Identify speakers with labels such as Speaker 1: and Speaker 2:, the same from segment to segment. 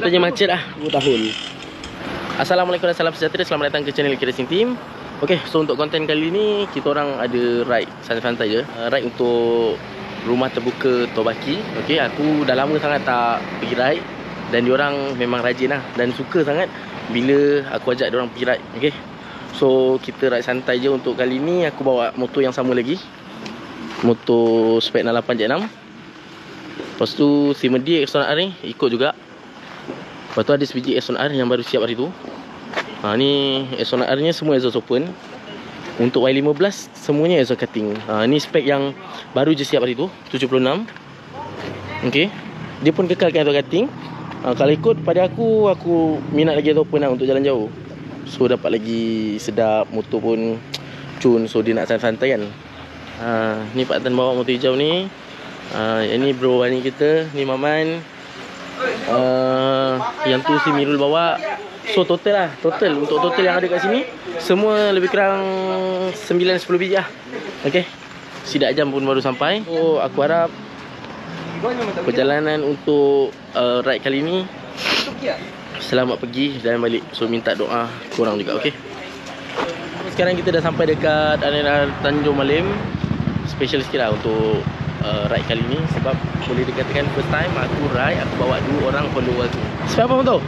Speaker 1: Motornya macet lah 2 tahun. Assalamualaikum dan salam sejahtera. Selamat datang ke channel Kira Racing Team. Okay, so untuk konten kali ni kita orang ada ride santai-santai je. Ride untuk rumah terbuka Tobaki. Okay, aku dah lama sangat tak pergi ride. Dan diorang memang rajin lah. Dan suka sangat bila aku ajak diorang pergi ride. Okay, so kita ride santai je untuk kali ni. Aku bawa motor yang sama lagi, motor spek 68 J6. Lepas tu si Medi X1R ni ikut juga. Lepas tu ada sebiji X1R yang baru siap hari tu. Ni X1R nya semua exhaust open. Untuk Y15 semuanya exhaust cutting. Ni spek yang baru je siap hari tu, 76. Okay, dia pun kekalkan exhaust cutting. Kalau ikut pada aku minat lagi exhaust open lah untuk jalan jauh. So dapat lagi sedap, motor pun cun. So dia nak santai-santai kan. Ni Pak Tan bawa motor hijau ni. Ini bro Wani kita, ni Maman. Yang tu si Mirul bawa. So total untuk total yang ada kat sini semua lebih kurang 9-10 biji lah. Okay, sidak jam pun baru sampai. So aku harap perjalanan untuk ride kali ni selamat pergi dan balik. So minta doa korang juga. Okay, sekarang kita dah sampai dekat arena Tanjung Malim. Special sikit lah untuk ride kali ni, sebab boleh dikatakan first time aku ride, aku bawa 2 orang follower aku. Sebab apa motor?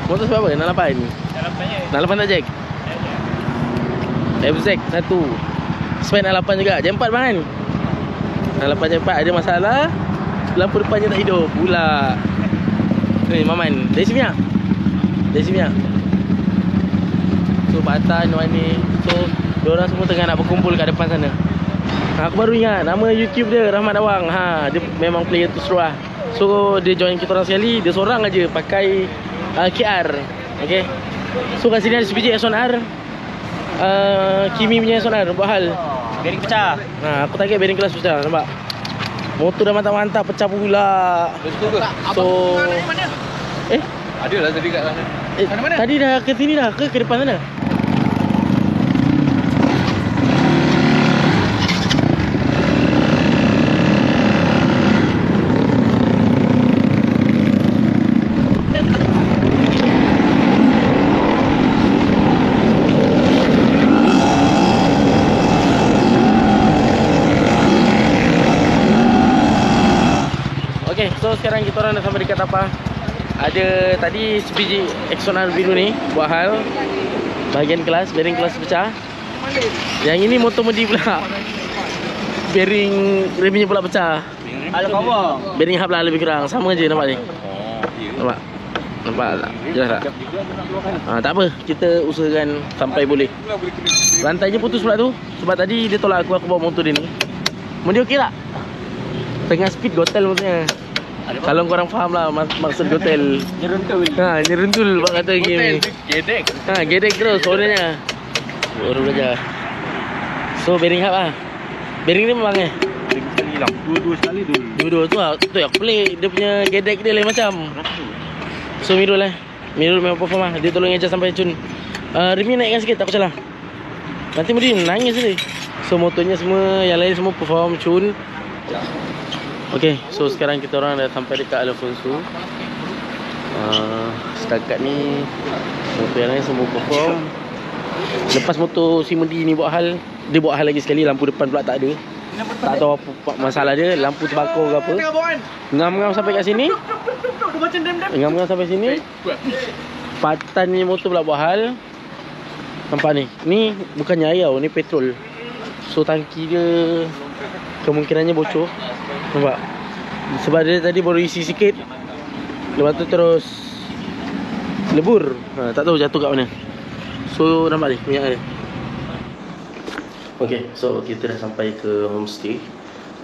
Speaker 1: Motor sebab apa? 68? 68 tak Jack? FZ 1 Spek 68 juga, J4 bang kan? 68 J4 ada masalah, lampu depannya tak hidup pula. Ni Maman, dari sini lah. Dari sini lah. So Pak Tan, Wani, so diorang semua tengah nak berkumpul kat depan sana. Aku baru ingat nama YouTube dia Rahmat Awang. Dia memang player tu seru lah. So dia join kita orang sekali, dia seorang aja pakai KR. Okay, so kat sini ada sebiji X1R, Kimi punya X1R buat hal bearing pecah. Aku target bearing kelas pecah. Nampak motor dah mantap-mantap, pecah pula. So ada lah tadi kat sana. Mana? Tadi dah ke sini dah ke depan sana? So sekarang kita orang dah sampai dekat apa? Ada tadi sebiji X1R biru ni buat hal bahagian kelas, bearing kelas pecah. Yang ini motor Medi pula, bearing remnya pula pecah. Ada cover. Bearing hub lah lebih kurang, sama je nampak ni. Nampak tak? Jelas tak? Tak apa, kita usahakan sampai boleh. Rantainya putus pula tu, sebab tadi dia tolak aku bawa motor dia ni. Medi okey tak? Tengah speed gotel motornya. Kalau korang faham lah maksud gotel. Nyeruntul. Nyeruntul bang kata game ni. Gedek. Gedek terus suaranya. Baru belajar. So bearing hub lah. Bearing ni memang bearing sekali hilang. Dua-dua sekali dulu. Dua-dua tu lah. Tu yang pelik. Dia punya gedek dia lain macam. So Mirul lah. Mirul memang perform lah. Dia tolong adjust sampai cun. Remnya naikkan sikit, tak salah. Nanti Medi nangis tadi. So motornya semua, yang lain semua perform cun. Okay, so sekarang kita orang dah sampai dekat Alfonso. Setakat ni motor yang lain semua perform. Lepas motor si Medi ni buat hal, dia buat hal lagi sekali. Lampu depan pula tak ada. Tak tahu apa masalah dia, lampu terbakar ke apa. Ngam-ngam sampai kat sini. Ngam-ngam sampai sini. Patan ni motor pula buat hal. Nampak ni. Ni bukannya air tau, ni petrol. So tangki dia kemungkinannya bocor. Nampak? Sebab dia tadi baru isi sikit, lepas tu terus lebur. Tak tahu jatuh kat mana. So nampak ni minyak dia. Okay, so kita dah sampai ke homestay.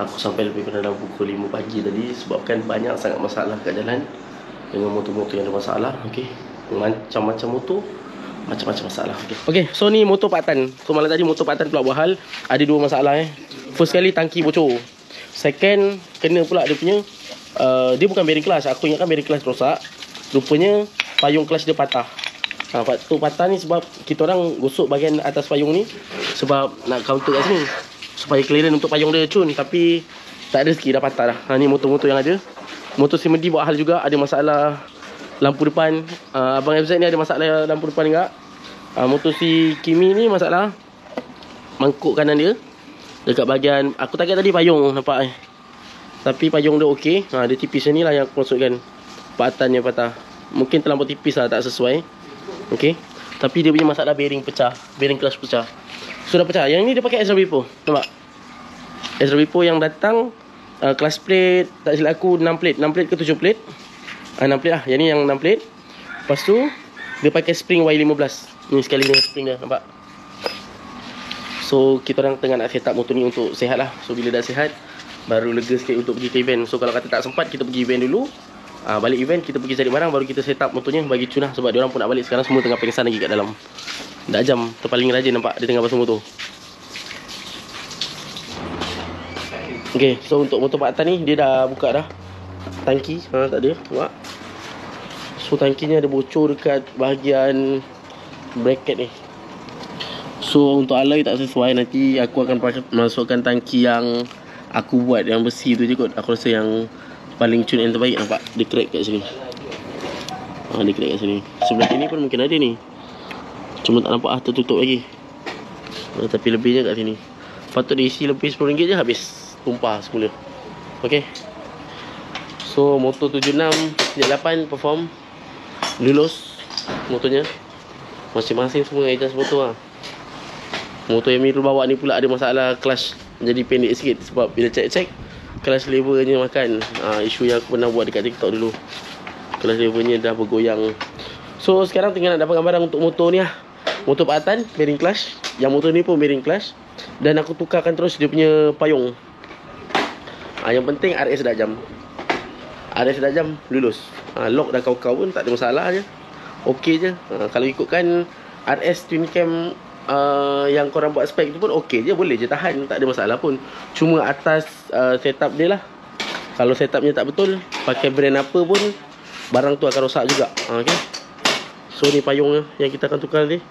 Speaker 1: Aku sampai lebih kurang pukul 5 pagi tadi. Sebabkan banyak sangat masalah kat jalan dengan motor-motor yang ada masalah. Okay, macam-macam motor, macam-macam masalah. Okay, so ni motor Pak Tan. So malam tadi motor Pak Tan pula buat hal. Ada 2 masalah. First kali tangki bocor. Second, kena pula dia punya dia bukan bearing clutch. Aku ingatkan bearing clutch rosak. Rupanya payung clutch dia patah. Tu patah ni sebab kita orang gosok bahagian atas payung ni, sebab nak counter kat sini, supaya clearance untuk payung dia cun. Tapi tak ada rezeki, dah patah dah. Ni motor-motor yang ada. Motor si Medi buat hal juga, ada masalah lampu depan. Abang FZ ni ada masalah lampu depan juga. Motor si Kimi ni masalah mangkuk kanan dia dekat bahagian, aku target tadi payung, nampak tapi payung dia okey. Dia tipis ni lah yang aku maksudkan, paatannya patah. Mungkin terlampau tipis lah, tak sesuai. Okey, tapi dia punya masalah bearing pecah, bearing clutch pecah. Sudah pecah. Yang ni dia pakai Ezra Bipo, nampak? Ezra Bipo yang datang clutch plate, tak silap aku 6 plate ke 7 plate. 6 plate lah. Yang ni yang 6 plate. Lepas tu dia pakai spring Y15. Ni sekali ni spring dia, nampak? So kita orang tengah nak set up motor ni untuk sihat lah. So bila dah sihat, baru lega sikit untuk pergi ke event. So kalau kata tak sempat, kita pergi event dulu. Balik event, kita pergi cari barang, baru kita set up motornya bagi cunah. Sebab diorang pun nak balik sekarang, semua tengah pengsan lagi kat dalam. Dah jam, terpaling rajin nampak, dia tengah basuh motor. Okay, so untuk motor Pak Atan ni, dia dah buka dah tangki, tak ada, nampak. So tangkinya ada bocor dekat bahagian bracket ni. So untuk alloy tak sesuai, nanti aku akan masukkan tangki yang aku buat, yang besi tu je kot. Aku rasa yang paling cun yang terbaik, nampak dia crack kat sini. Dia crack kat sini. Sebelah sini pun mungkin ada ni, cuma tak nampak tertutup lagi. Tapi lebihnya kat sini. Patut diisi lebih RM10 je, habis tumpah semula. Okay, so motor 76-8 perform, lulus motornya. Masing-masing semua adjust motor lah. Motor yang Mirul bawa ni pula ada masalah clutch, jadi pendek sikit. Sebab bila check clutch levernya makan. Isu yang aku pernah buat dekat TikTok dulu, clutch levernya dah bergoyang. So sekarang tengah nak dapat gambaran untuk motor ni lah. Motor Pak Atan bearing clutch, yang motor ni pun bearing clutch. Dan aku tukarkan terus dia punya payung. Yang penting RS dah jam. RS dah jam, lulus. Lock dah kau-kau pun tak ada masalah je, okey je. Kalau ikutkan RS twin cam yang korang buat spek tu pun okey je, boleh je tahan, tak ada masalah pun. Cuma atas setup dia lah. Kalau setupnya tak betul, pakai brand apa pun, barang tu akan rosak juga. Okay, so ni payung yang kita akan tukar nanti.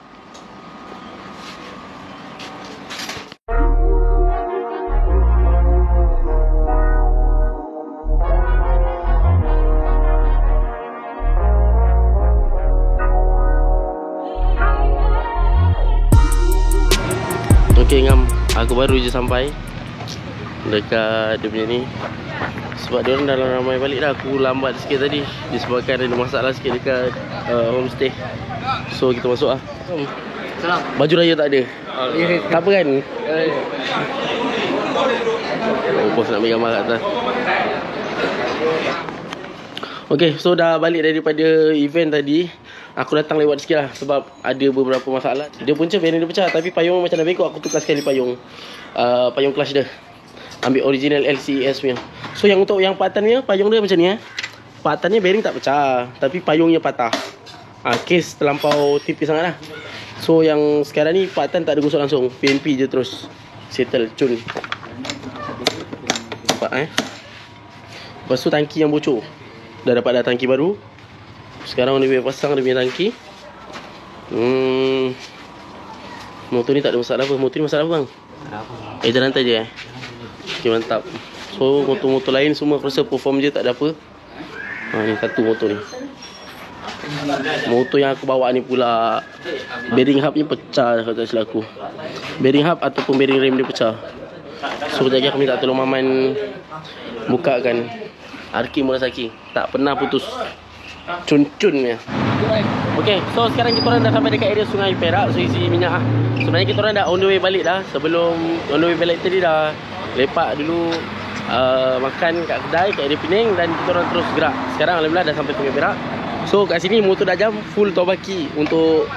Speaker 1: Okay ngam, aku baru je sampai dekat dia punya ni. Sebab dia orang dah ramai balik dah. Aku lambat sikit tadi disebabkan ada masalah sikit dekat homestay. So kita masuk lah.
Speaker 2: Salam.
Speaker 1: Baju raya tak ada. Tak apa kan? Bos nak ambil gambar kat atas. Okay, so dah balik daripada event tadi. Aku datang lewat sikit lah sebab ada beberapa masalah. Dia punca bearing dia pecah, tapi payung macam dah bengkok. Aku tukar sekali payung clutch dia, ambil original LCES punya. So yang untuk yang Pak Atan punya, payung dia macam ni Pak Atan ni bearing tak pecah, tapi payungnya patah. Case terlampau tipis sangat lah. So yang sekarang ni Pak Atan tak ada gosok langsung, PNP je terus settle, cun. Nampak Lepas tu tangki yang bocor, dah dapat tangki baru. Sekarang dia pasang dia punya tangki. Motor ni tak ada masalah apa. Motor ni masalah apa bang? Jalan rantai je Okay, mantap. So motor-motor lain semua aku rasa perform je, tak ada apa. Ni satu motor ni. Motor yang aku bawa ni pula bearing hub ni pecah, kalau tak silap aku. Bearing hub ataupun bearing rim dia pecah. So kejap lagi aku minta tolong Maman bukakan. Arki Murasaki tak pernah putus, cun-cun ya. Okay, so sekarang kita orang dah sampai dekat area Sungai Perak. So isi minyak sebenarnya kita orang dah on the way balik dah. Sebelum on the way balik tadi dah lepak dulu, makan kat kedai kat area Pening, dan kita orang terus gerak. Sekarang alhamdulillah dah sampai Sungai Perak. So kat sini motor dah jam full Tobaki. Untuk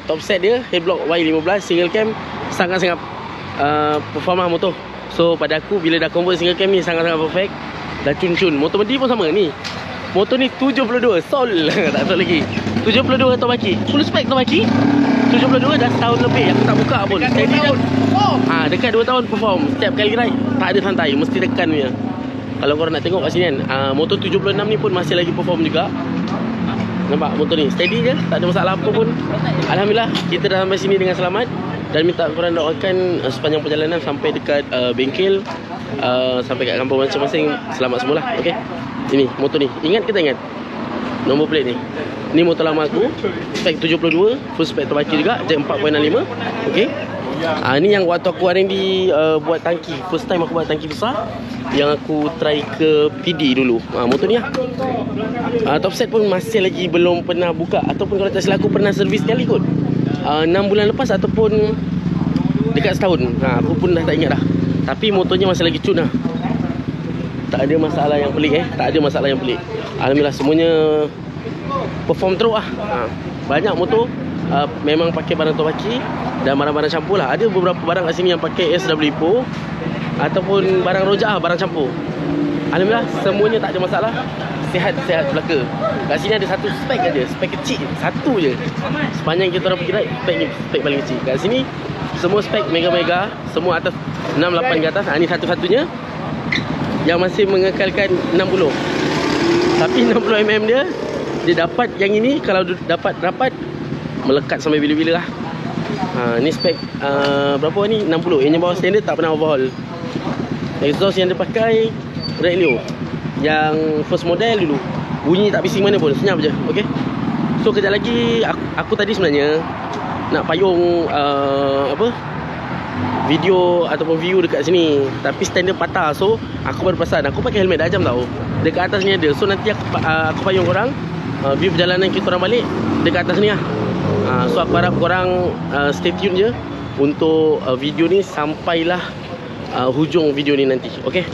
Speaker 1: top set dia headblock Y15 single cam, sangat-sangat performa motor. So pada aku bila dah convert single cam ni sangat-sangat perfect. Dah cun-cun. Motor Medi pun sama ni. Motor ni 72 sol. Tak sol lagi. 72 Tobaki. Full spec Tobaki. 72 dah setahun lebih aku tak buka pun.
Speaker 2: Dekat 2 tahun.
Speaker 1: Dekat 2 tahun perform. Setiap kali ride tak ada santai, mesti tekan punya. Kalau korang nak tengok kat sini kan, motor 76 ni pun masih lagi perform juga. Nampak motor ni steady je, tak ada masalah apa pun. Alhamdulillah kita dah sampai sini dengan selamat. Dan minta korang doakan sepanjang perjalanan sampai dekat bengkel, sampai kat kampung masing-masing selamat semualah. Okay, ini motor ni, ingat kita ingat Nombor plate ni. Ni motor lama aku. Spek 72, full spek terbaki juga, jack 4.65. Okey. Ni yang waktu aku hari ni buat tangki. First time aku buat tangki besar. Yang aku try ke PD dulu. Motor ni lah. Top set pun masih lagi belum pernah buka. Ataupun kalau tak silap aku pernah servis sekali kot. 6 bulan lepas ataupun dekat setahun. Aku pun dah tak ingat dah. Tapi motornya masih lagi cun lah. Tak ada masalah yang pelik Tak ada masalah yang pelik. Alhamdulillah semuanya perform teruk lah. Banyak motor memang pakai barang terbaki dan barang-barang campur lah. Ada beberapa barang kat sini yang pakai SW Pro ataupun barang rojak lah, barang campur. Alhamdulillah semuanya tak ada masalah. Sihat-sihat belaka. Kat sini ada satu spek aja, spek kecil, satu je. Sepanjang kita orang pergi ride, spek ni spek paling kecil. Kat sini semua spek mega-mega, semua atas 68 ke atas. Ni satu-satunya yang masih mengekalkan 60. Tapi 60mm dia dapat yang ini, kalau dapat rapat melekat sampai bila-bila lah. Ni spek berapa ni? 60. Yang bawah standard tak pernah overhaul. Exhaust yang dia pakai Red Leo yang first model dulu. Bunyi tak bising mana pun, senyap je. Okay. So kejap lagi aku tadi sebenarnya nak payung video ataupun view dekat sini, tapi stand dia patah. So aku baru perasan, aku pakai helmet dah jam tau. Dekat atas ni ada. So nanti aku payung korang view perjalanan kita orang balik dekat atas ni lah. So aku harap korang stay tune je untuk video ni sampailah hujung video ni nanti. Okay.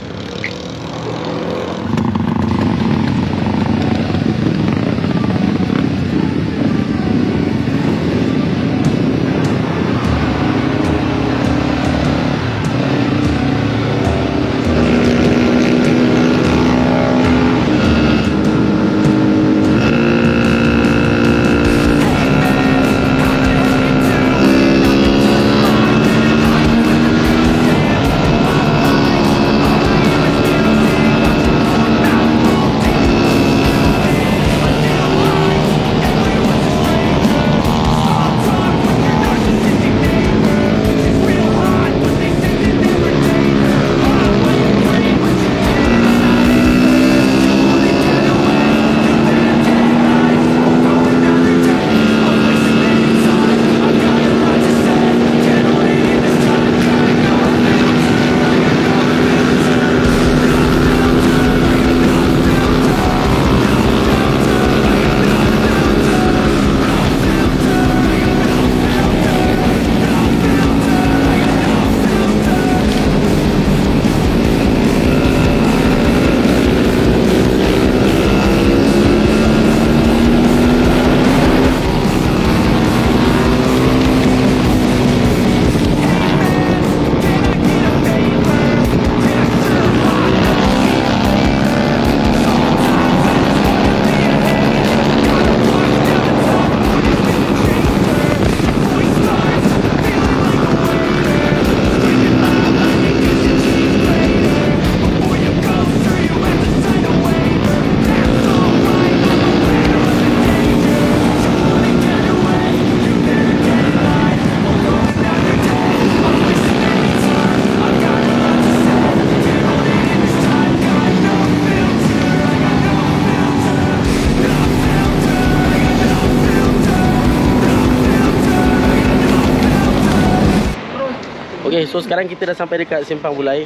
Speaker 1: Okay, so sekarang kita dah sampai dekat Simpang Bulai.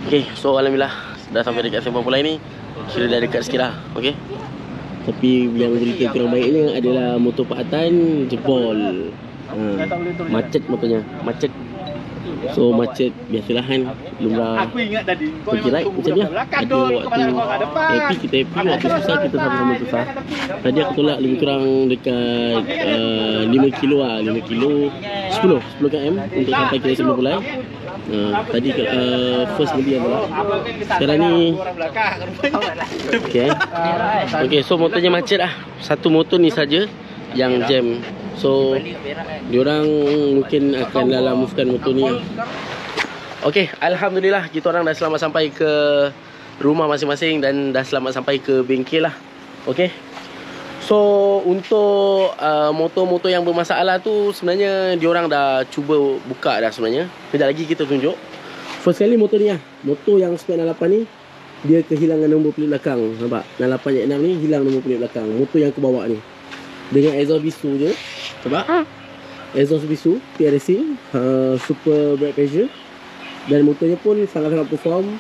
Speaker 1: Okay, so alhamdulillah dah sampai dekat Simpang Bulai ni. Kira dah dekat sikit lah. Okay. Tapi yang berita kurang baiknya adalah motor Pak Atan jebol. Macet motornya. Macet. So macet biasalah kan. Lumrah pergi ride macam ni lah. Ada waktu happy kita happy, waktu susah kita sama-sama susah. Tadi aku tolak lebih kurang dekat 5 kilo lah. 5 kilo 10 km untuk sampai ke Simpang Bulai. Tadi first mobil yang tolak. Sekarang ni Okay, so motornya macet lah. Satu motor ni saja yang jam. So diorang mungkin akan lalamufkan motor ni. Okay, alhamdulillah kita orang dah selamat sampai ke rumah masing-masing dan dah selamat sampai ke bengkel lah. Okay. So untuk motor-motor yang bermasalah tu sebenarnya diorang dah cuba buka dah sebenarnya. Kejap lagi kita tunjuk. First kali motor ni lah, motor yang spek 68 ni
Speaker 2: dia kehilangan nombor pelik belakang. Nampak? 886 ni hilang nombor pelik belakang. Motor yang aku bawa ni. Dengan exhaust bisu je. Nampak? Exhaust bisu, PR racing, super brake pressure. Dan motornya pun sangat-sangat perform.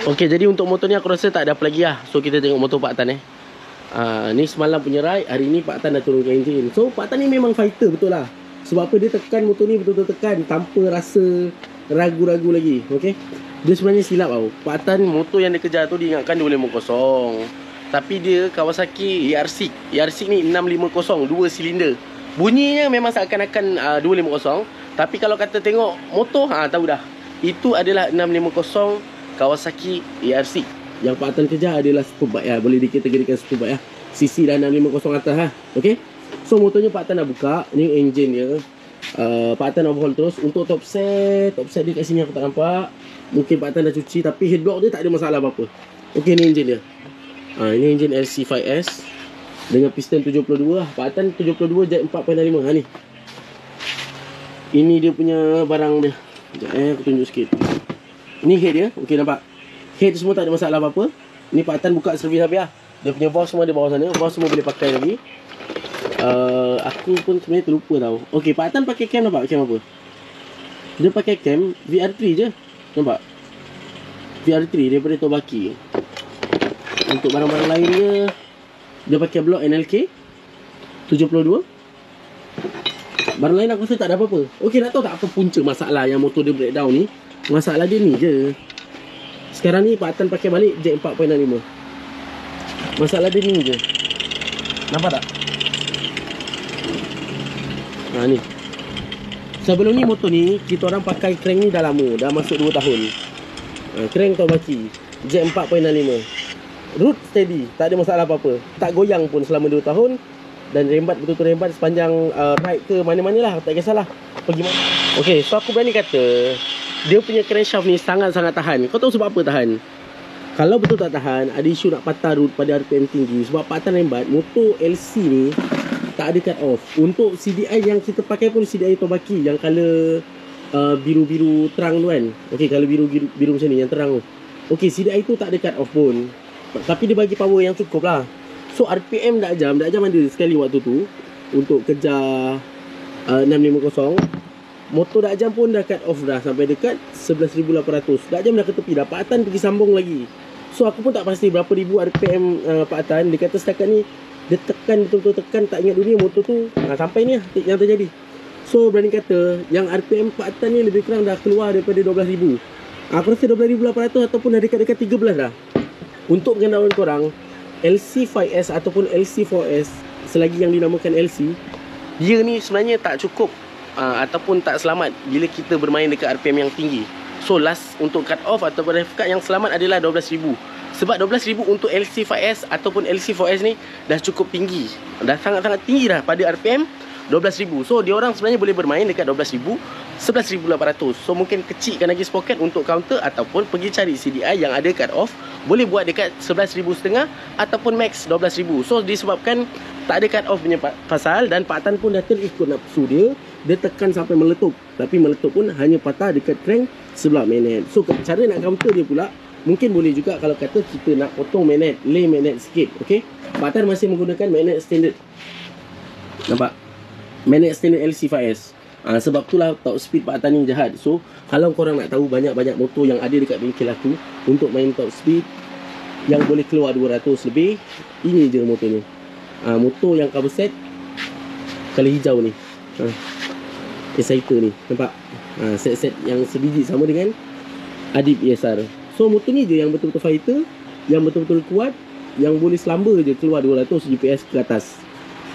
Speaker 2: Okey, jadi untuk motor ni aku rasa tak ada apa lagi lah. So kita tengok motor Pak Tan ni semalam punya ride. Hari ni Pak Tan dah turunkan enjin. So Pak Tan ni memang fighter betul lah. Sebab apa dia tekan motor ni betul-betul tekan tanpa rasa ragu-ragu lagi. Okey. Dia sebenarnya silap tau. Pak Tan motor yang dia kejar tu dia ingatkan 250. Tapi dia Kawasaki ERC. ERC ni 650 2 silinder. Bunyinya memang seakan-akan 250. Tapi kalau kata tengok motor, tahu dah. Itu adalah 650 Kawasaki ERC. Yang Pak Tan kejar adalah superbike lah. Boleh dikategorikan superbike lah. CC dah 650 atas lah. Okay. So motornya Pak Tan dah buka. Ni engine dia. Pak Tan overhaul terus. Untuk top set dia kat sini aku tak nampak. Mungkin Pak Tan dah cuci. Tapi headblock dia tak ada masalah apa-apa. Okay, ni engine dia. Ini engine LC5S dengan piston 72 lah. Pak Tan 72 jet 4.5. Ni. Ini dia punya barang dia. Sekejap aku tunjuk sikit. Ni head dia. Okey, nampak? Head semua tak ada masalah apa-apa. Ni Pak Tan buka servis habis lah. Dia punya valve semua ada bawah sana. Valve semua boleh pakai lagi. Aku pun sebenarnya terlupa tau. Okey, Pak Tan pakai cam, nampak? Cam apa? Dia pakai cam VR3 je. Nampak? VR3 daripada Tobaki. Untuk barang-barang lain dia pakai blok NLK 72. Barang lain aku rasa tak ada apa-apa. Okey, nak tahu tak apa punca masalah yang motor dia breakdown ni? Masalah dia ni je. Sekarang ni Pak Tan pakai balik jet 4.5. Masalah dia ni je. Nampak tak? Ni. Sebelum ni motor ni kita orang pakai crank ni dah lama. Dah masuk 2 tahun. Crank Kawasaki jet 4.5. Root steady, tak ada masalah apa-apa. Tak goyang pun selama 2 tahun. Dan rembat betul-betul rembat sepanjang ride ke mana-mana lah. Tak kisahlah pergi mana. Okay, so aku berani kata dia punya crankshaft ni sangat-sangat tahan. Kau tahu sebab apa tahan? Kalau betul tak tahan, ada isu nak patah root pada RPM tinggi. Sebab Pak Tan rembat, motor LC ni tak ada cut off. Untuk CDI yang kita pakai pun CDI Tobaki yang color biru-biru terang tu kan. Okay, color biru macam ni yang terang tu. Okay, CDI tu tak ada cut off pun. Tapi dia bagi power yang cukup lah. So RPM dak jam ada sekali waktu tu untuk kejar 650. Motor dak jam pun dah cut off dah sampai dekat 11,800. Dak jam dah ke tepi dah. Pak Tan pergi sambung lagi. So aku pun tak pasti berapa ribu RPM Pak Tan. Dia kata setakat ni dia tekan betul-betul tekan, tak ingat dunia motor tu sampai ni lah yang terjadi. So berani kata yang RPM Pak Tan ni lebih kurang dah keluar daripada 12,000. Aku rasa 12,800 ataupun dah dekat-dekat 13 dah. Untuk pengetahuan korang, LC5S ataupun LC4S, selagi yang dinamakan LC, dia ni sebenarnya tak cukup ataupun tak selamat bila kita bermain dekat RPM yang tinggi. So last untuk cut off ataupun ref cut yang selamat adalah 12,000. Sebab 12,000 untuk LC5S ataupun LC4S ni dah cukup tinggi. Dah sangat-sangat tinggi dah pada RPM 12,000. So dia orang sebenarnya boleh bermain dekat 12,000, 11,800. So mungkin kecilkan lagi sprocket untuk counter ataupun pergi cari CDI yang ada cut off. Boleh buat dekat 11,500 ataupun max 12,000. So disebabkan tak ada cut off punya pasal, dan Pak Tan pun dah terikut nafsu dia. Dia tekan sampai meletup. Tapi meletup pun hanya patah dekat crank sebelah magnet. So cara nak counter dia pula, mungkin boleh juga kalau kata kita nak potong magnet, lay magnet sikit. Okay, Pak Tan masih menggunakan magnet standard. Nampak? Magnet standard LC5S. Sebab itulah top speed Pak Tan ni jahat. So kalau korang nak tahu banyak-banyak motor yang ada dekat bengkel aku untuk main top speed yang boleh keluar 200 lebih, ini je motor ni. Motor yang cover set color hijau ni, Exciter ni, nampak? Set-set yang sebiji sama dengan Adib ESR. So motor ni je yang betul-betul fighter, yang betul-betul kuat, yang boleh selamba je keluar 200 GPS ke atas.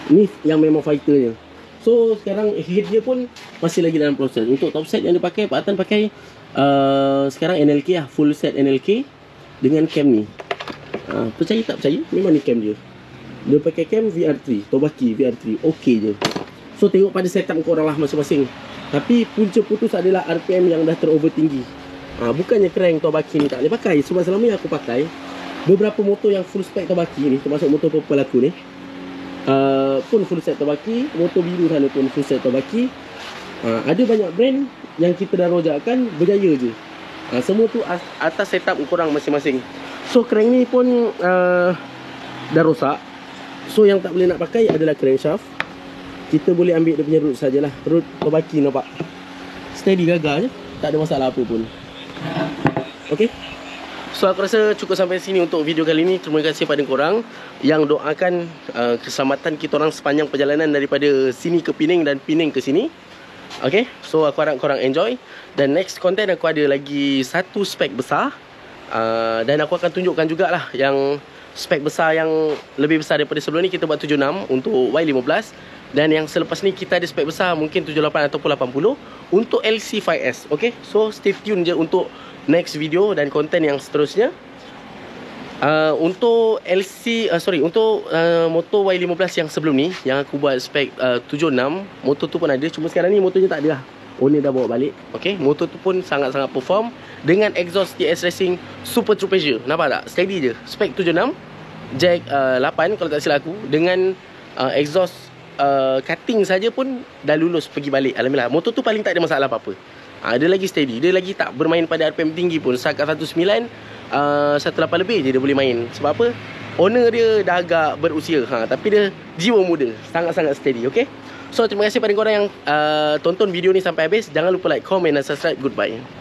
Speaker 2: Ni yang memang fighternya. So sekarang head dia pun masih lagi dalam proses. Untuk top set yang dia pakai, Pak Tan pakai sekarang NLK lah, full set NLK dengan cam ni. Percaya tak percaya, memang ni cam dia. Dia pakai cam VR3, Tobaki VR3, okey je. So tengok pada setup korang lah masing-masing. Tapi punca putus adalah RPM yang dah terover tinggi. Bukannya crank Tobaki ni tak boleh pakai. Sebab selama ni aku pakai beberapa motor yang full spec Tobaki ni, termasuk motor purple aku ni, pun full set Tobaki. Motor biru sana pun full set Tobaki. Ada banyak brand yang kita dah rojakkan berjaya je. Semua tu atas setup korang masing-masing. So crank ni pun dah rosak. So yang tak boleh nak pakai adalah crankshaft. Kita boleh ambil dia punya root sajalah. Root terbaki nampak. Steady gagal je. Tak ada masalah apa pun. Okay. So aku rasa cukup sampai sini untuk video kali ni. Terima kasih pada korang yang doakan keselamatan kita orang sepanjang perjalanan daripada sini ke Penang dan Penang ke sini. Okay. So aku harap korang enjoy. Dan next content aku ada lagi satu spek besar. Dan aku akan tunjukkan jugalah yang spek besar yang lebih besar daripada sebelum ni. Kita buat 76 untuk Y15. Dan yang selepas ni kita ada spek besar mungkin 78 ataupun 80 untuk LC5S. Okay, so stay tune je untuk next video dan konten yang seterusnya. Untuk untuk motor Y15 yang sebelum ni, yang aku buat spek 76, motor tu pun ada. Cuma sekarang ni motornya tak ada lah. Owner dah bawa balik. Okay, motor tu pun sangat-sangat perform dengan exhaust TS Racing Super True Pressure. Nampak tak? Steady je. Spek 76, jack 8 kalau tak silap aku. Dengan exhaust cutting saja pun dah lulus pergi balik. Alhamdulillah. Motor tu paling tak ada masalah apa-apa. Dia lagi steady. Dia lagi tak bermain pada RPM tinggi pun. Setakat 19, 18 lebih je dia boleh main. Sebab apa? Owner dia dah agak berusia. Tapi dia jiwa muda. Sangat-sangat steady. Okay? So terima kasih pada korang yang tonton video ni sampai habis. Jangan lupa like, comment dan subscribe. Goodbye.